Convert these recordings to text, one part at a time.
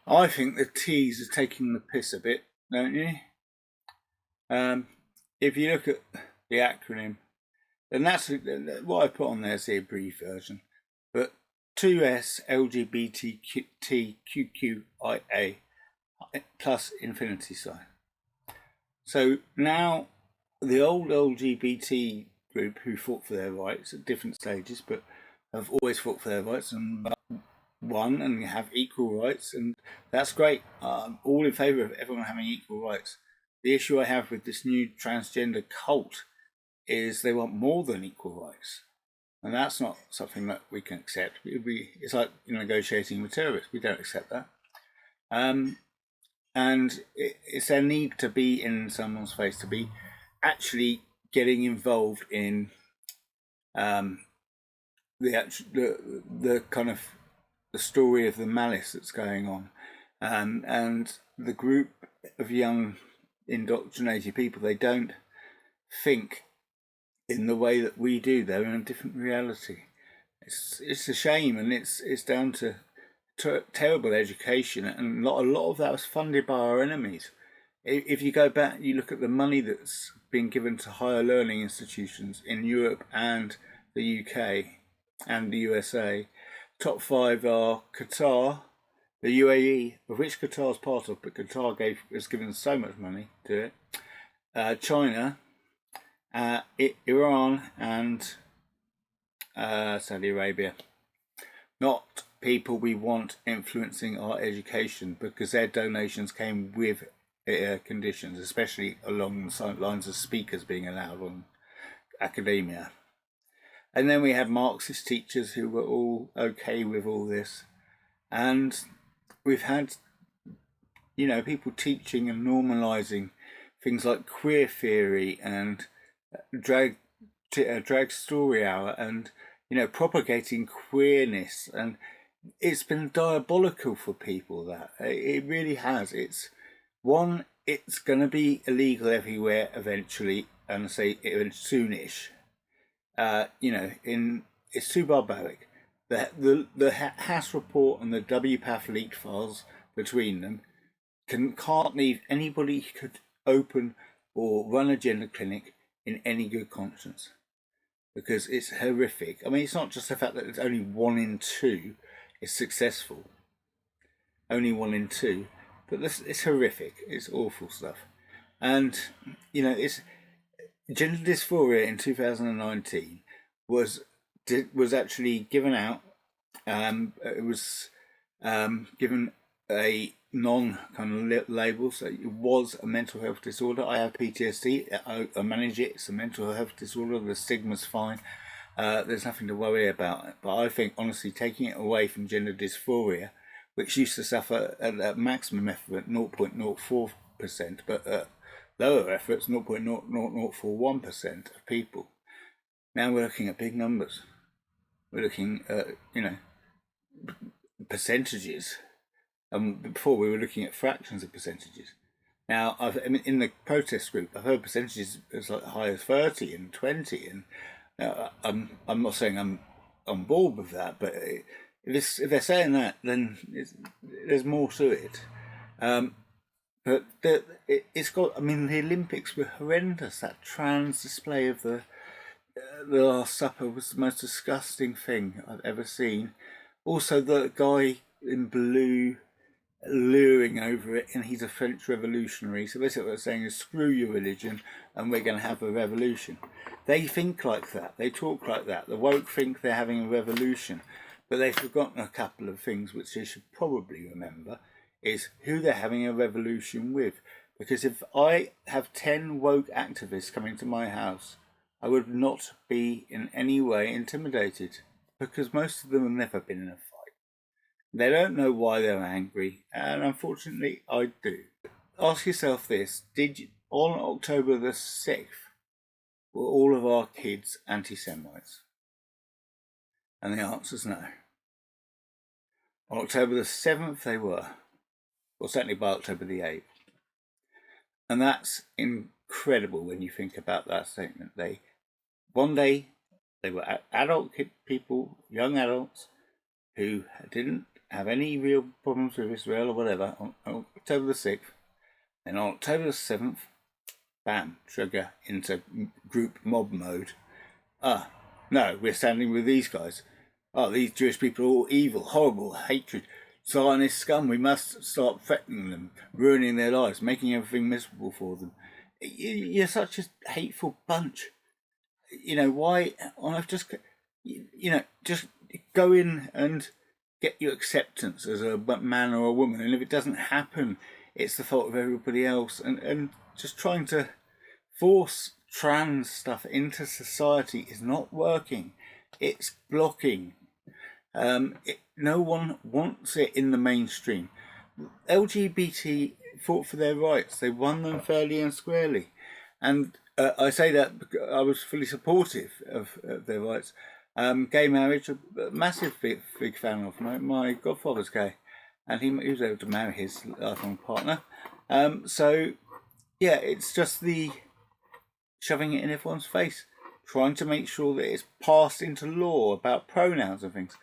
I think the T's are taking the piss a bit, don't you? If you look at the acronym, and that's what I put on there is the brief version, but 2S LGBTQQIA plus infinity sign. So now the old LGBT group who fought for their rights at different stages, but have always fought for their rights and won and have equal rights, and that's great. All in favour of everyone having equal rights. The issue I have with this new transgender cult is they want more than equal rights. And that's not something that we can accept. It's like negotiating with terrorists. We don't accept that. And it's their need to be in someone's face, to be actually getting involved in the kind of the story of the malice that's going on, and the group of young indoctrinated people. They don't think in the way that we do. They're in a different reality. It's a shame, and it's down to terrible education, and a lot of that was funded by our enemies. If you go back, you look at the money that's been given to higher learning institutions in Europe and the UK and the USA. Top 5 are Qatar, the UAE, of which Qatar is part of, but Qatar has given so much money to it. China, Iran, and Saudi Arabia. Not people we want influencing our education, because their donations came with conditions, especially along the lines of speakers being allowed on academia. And then we have Marxist teachers who were all okay with all this. And we've had, people teaching and normalising things like queer theory and drag story hour, and propagating queerness, and it's been diabolical for people. That it really has. It's going to be illegal everywhere eventually, and say soonish. It's too barbaric. The Hass report and the WPATH leaked files between them can't leave anybody who could open or run a gender clinic in any good conscience, because it's horrific. I mean, it's not just the fact that it's only 1 in 2 is successful, only 1 in 2, but it's horrific. It's awful stuff. And it's gender dysphoria in 2019 was actually given out. It was given a non kind of label, so it was a mental health disorder. I have PTSD. I manage it. It's a mental health disorder. The stigma's fine. There's nothing to worry about. But I think, honestly, taking it away from gender dysphoria, which used to suffer at a maximum effort at 0.04%, but at lower efforts 0.0041% of people. Now we're looking at big numbers. We're looking at percentages. Before we were looking at fractions of percentages. Now, in the protest group, I've heard percentages as high as 30 and 20, and I'm not saying I'm on board with that, but if they're saying that, then there's more to it. But it's got. I mean, the Olympics were horrendous. That trans display of the Last Supper was the most disgusting thing I've ever seen. Also, the guy in blue luring over it, and he's a French revolutionary. So basically what they're saying is, screw your religion and we're going to have a revolution. They think like that. They talk like that. The woke think they're having a revolution, but they've forgotten a couple of things which they should probably remember, is who they're having a revolution with. Because if I have 10 woke activists coming to my house, I would not be in any way intimidated, because most of them have never been in a fight. They don't know why they're angry, and unfortunately I do. Ask yourself this: on October the 6th, were all of our kids anti-Semites? And the answer is no. On October the 7th they were, or certainly by October the 8th. And that's incredible when you think about that statement. One day they were adult people, young adults, who didn't have any real problems with Israel or whatever on October the 6th. Then on October the 7th, bam, trigger into group mob mode. No, we're standing with these guys. These Jewish people are all evil, horrible, hatred, Zionist scum. We must start threatening them, ruining their lives, making everything miserable for them. You're such a hateful bunch. Why on earth just go in and get your acceptance as a man or a woman, and if it doesn't happen, it's the fault of everybody else. And just trying to force trans stuff into society is not working. It's blocking. No one wants it in the mainstream. LGBT fought for their rights. They won them fairly and squarely. And I say that because I was fully supportive of their rights. Gay marriage, a massive big fan of. My godfather's gay, and he was able to marry his lifelong partner. So, yeah, it's just the shoving it in everyone's face, trying to make sure that it's passed into law about pronouns and things.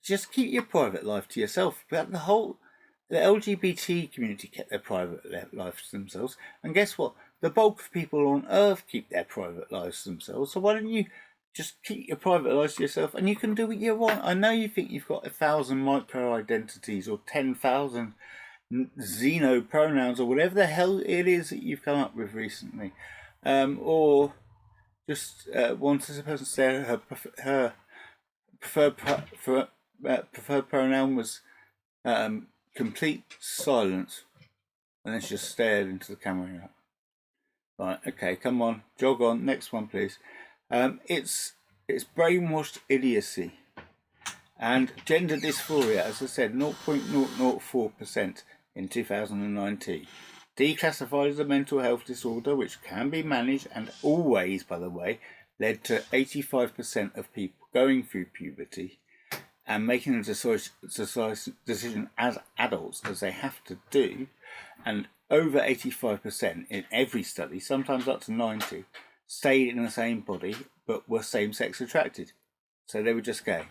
Just keep your private life to yourself. But the LGBT community kept their private lives to themselves, and guess what? The bulk of people on Earth keep their private lives to themselves. So why don't you just keep your private lives to yourself, and you can do what you want? I know you think you've got 1,000 micro-identities or 10,000 xeno pronouns or whatever the hell it is that you've come up with recently, or just wants a person to say her preferred pronoun was complete silence, and then she just stared into the camera. Right, okay, come on, jog on. Next one, please. It's brainwashed idiocy and gender dysphoria. As I said, 0.004% in 2019. Declassified as a mental health disorder, which can be managed and always, by the way, led to 85% of people going through puberty and making a decision as adults, as they have to do, and over 85% in every study, sometimes up to 90%, stayed in the same body but were same-sex attracted. So they were just gay.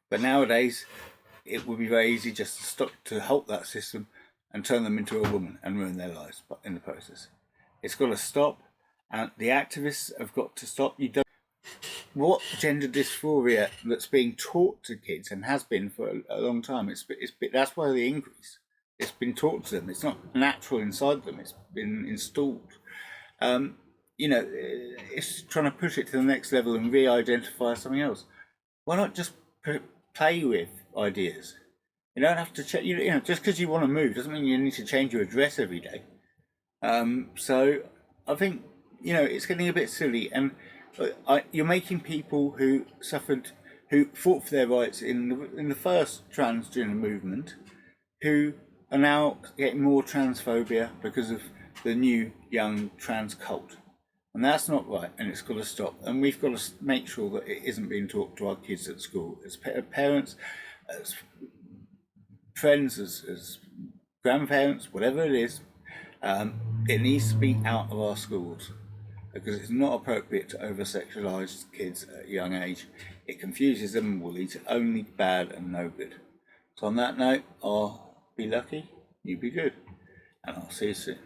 But nowadays, it would be very easy just to halt that system and turn them into a woman and ruin their lives in the process. It's got to stop, and the activists have got to stop. What gender dysphoria that's being taught to kids, and has been for a long time, that's why the increase. It's been taught to them. It's not natural inside them. It's been installed. It's trying to push it to the next level and re-identify something else. Why not just play with ideas? You don't have to check. Just because you want to move doesn't mean you need to change your address every day. So I think it's getting a bit silly, and you're making people who fought for their rights in the first transgender movement, who are now getting more transphobia because of the new young trans cult. And that's not right, and it's got to stop. And we've got to make sure that it isn't being taught to our kids at school, as parents, as friends, as grandparents, whatever it is. It needs to be out of our schools, because it's not appropriate to over-sexualise kids at a young age. It confuses them and will lead to only bad and no good. So on that note, I'll be lucky, you be good, and I'll see you soon.